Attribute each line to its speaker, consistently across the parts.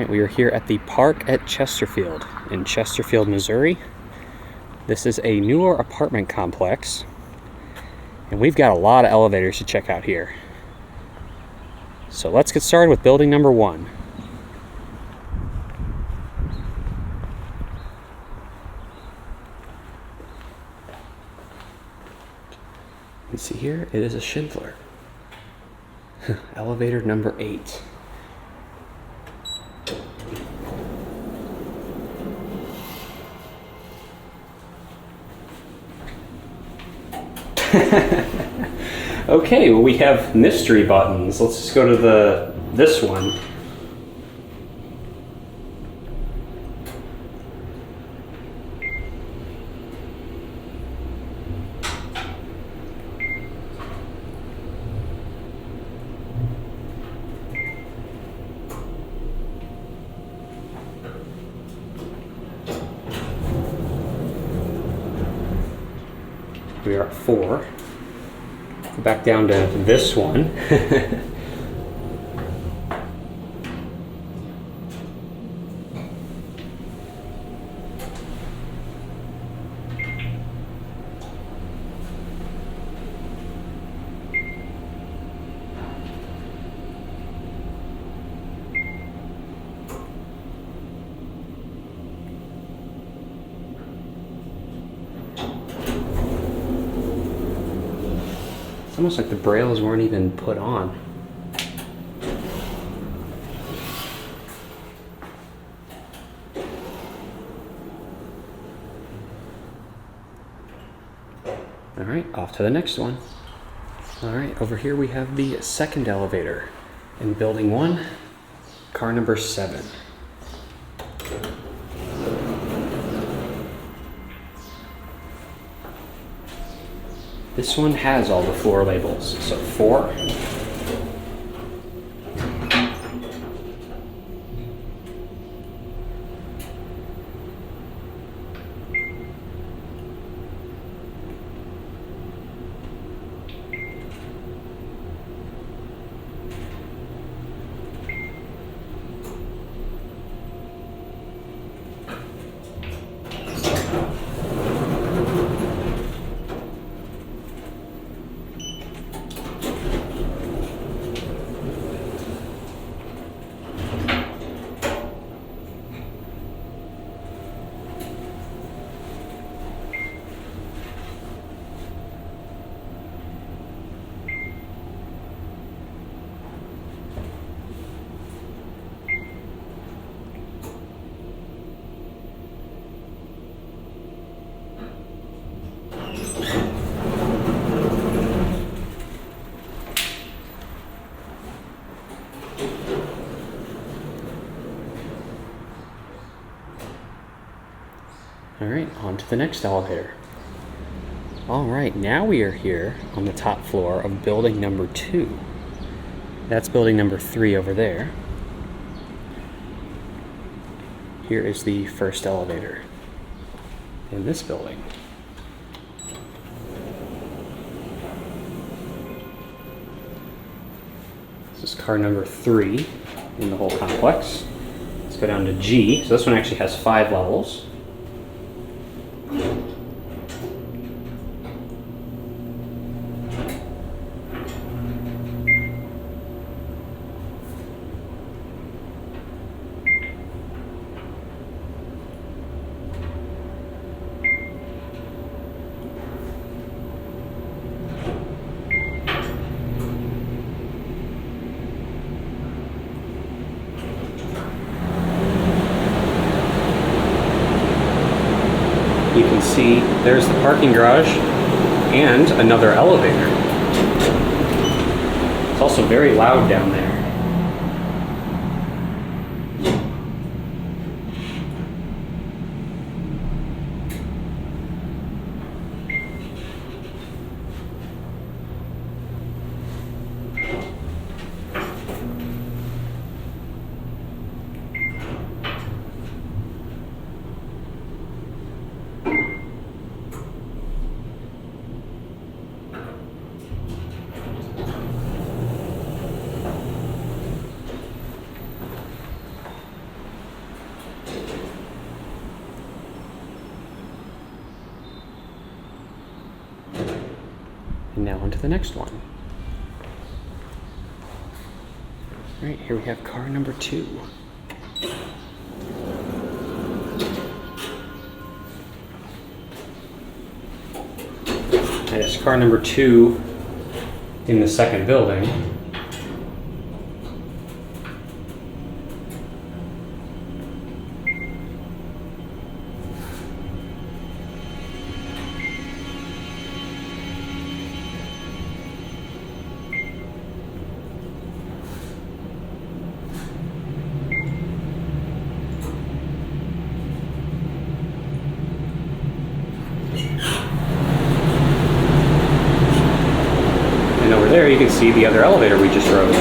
Speaker 1: right, we are here at the Parq at Chesterfield in Chesterfield, Missouri. This is a newer apartment complex, and we've got a lot of elevators to check out here. So let's get started with building number 1. You can see here, it is a Schindler. Elevator number 8. Okay, well, we have mystery buttons. Let's just go to this one. We are at 4. Go back down to this one. It's almost like the brails weren't even put on. All right, off to the next one. All right, over here we have the second elevator in building 1, car number 7. This one has all the floor labels, so 4. All right, on to the next elevator. All right, now we are here on the top floor of building number 2. That's building number 3 over there. Here is the first elevator in this building. This is car number 3 in the whole complex. Let's go down to G. So this one actually has 5 levels. You can see there's the parking garage and another elevator. It's also very loud down there. Now on to the next one. All right, here we have car number 2. And it's car number 2 in the second building. And over there you can see the other elevator we just rode.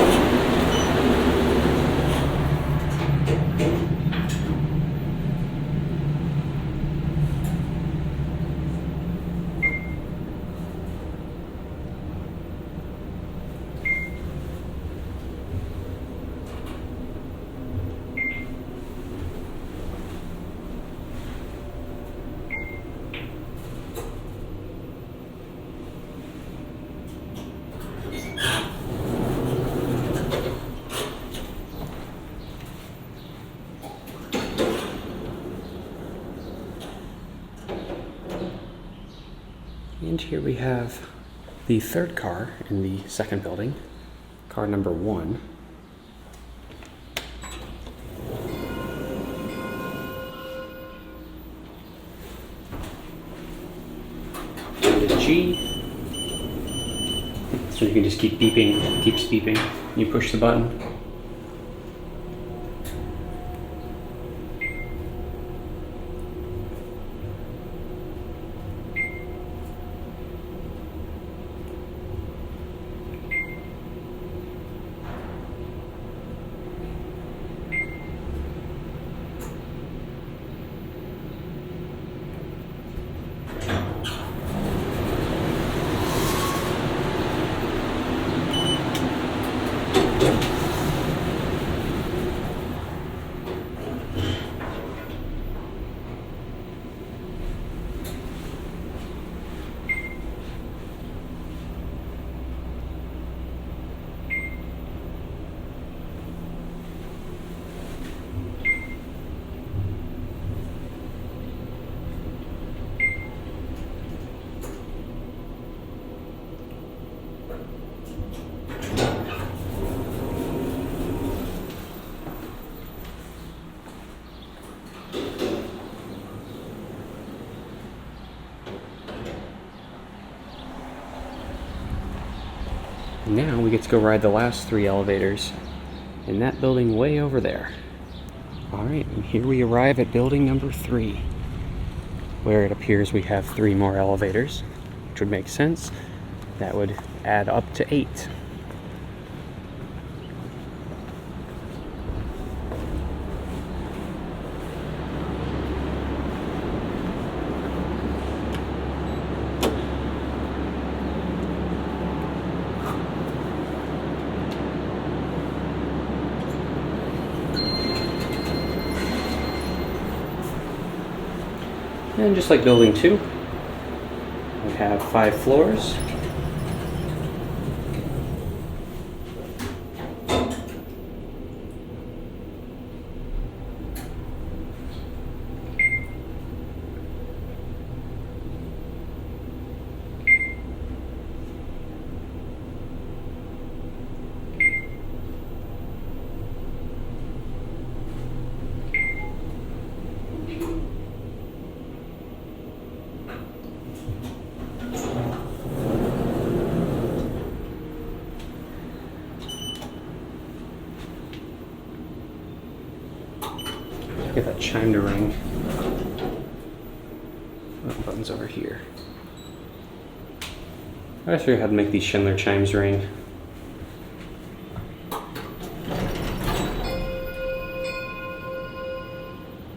Speaker 1: And here we have the third car in the second building, car number 1. And a G. So you can just keep beeping, keeps beeping. You push the button. Now we get to go ride the last 3 elevators in that building way over there. Alright, and here we arrive at building number 3, where it appears we have 3 more elevators, which would make sense. That would add up to 8. And just like building 2, we have 5 floors. Get that chime to ring. Oh, the button's over here. I gotta show you how to make these Schindler chimes ring.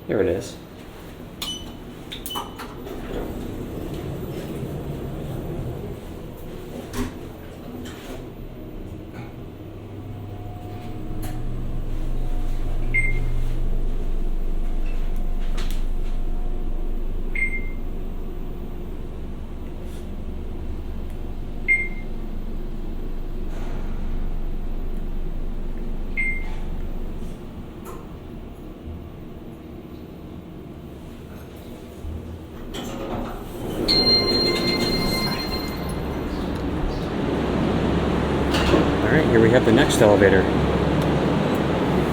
Speaker 1: There it is. Alright, here we have the next elevator.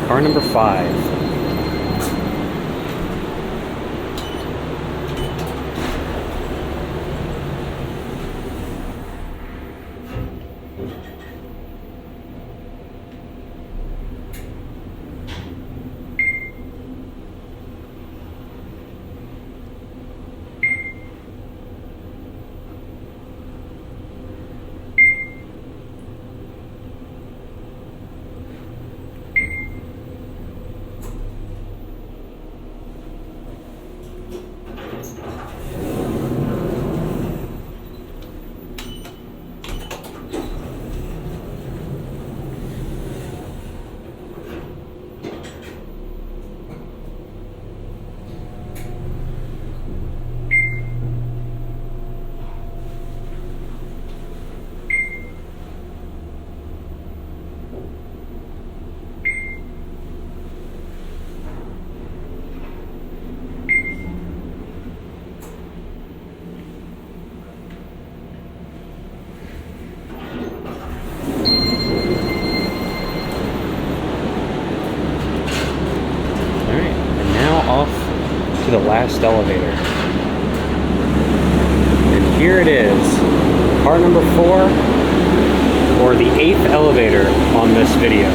Speaker 1: Car number 5. To the last elevator. And here it is, car number 4, or the 8th elevator on this video.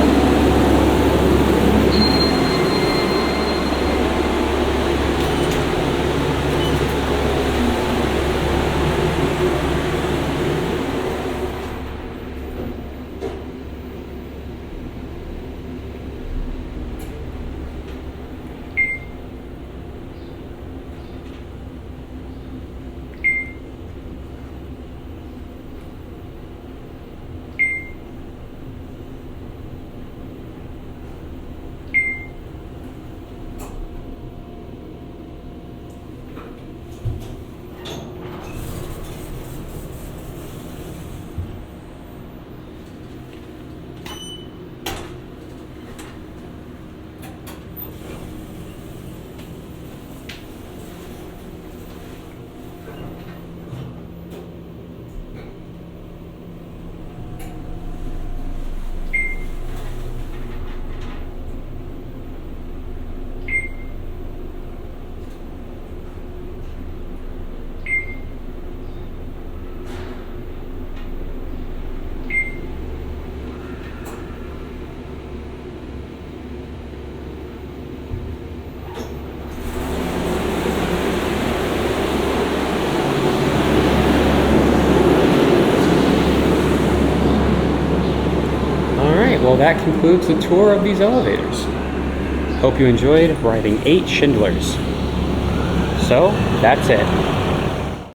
Speaker 1: Well, that concludes the tour of these elevators. Hope you enjoyed riding 8 Schindlers. So, that's it.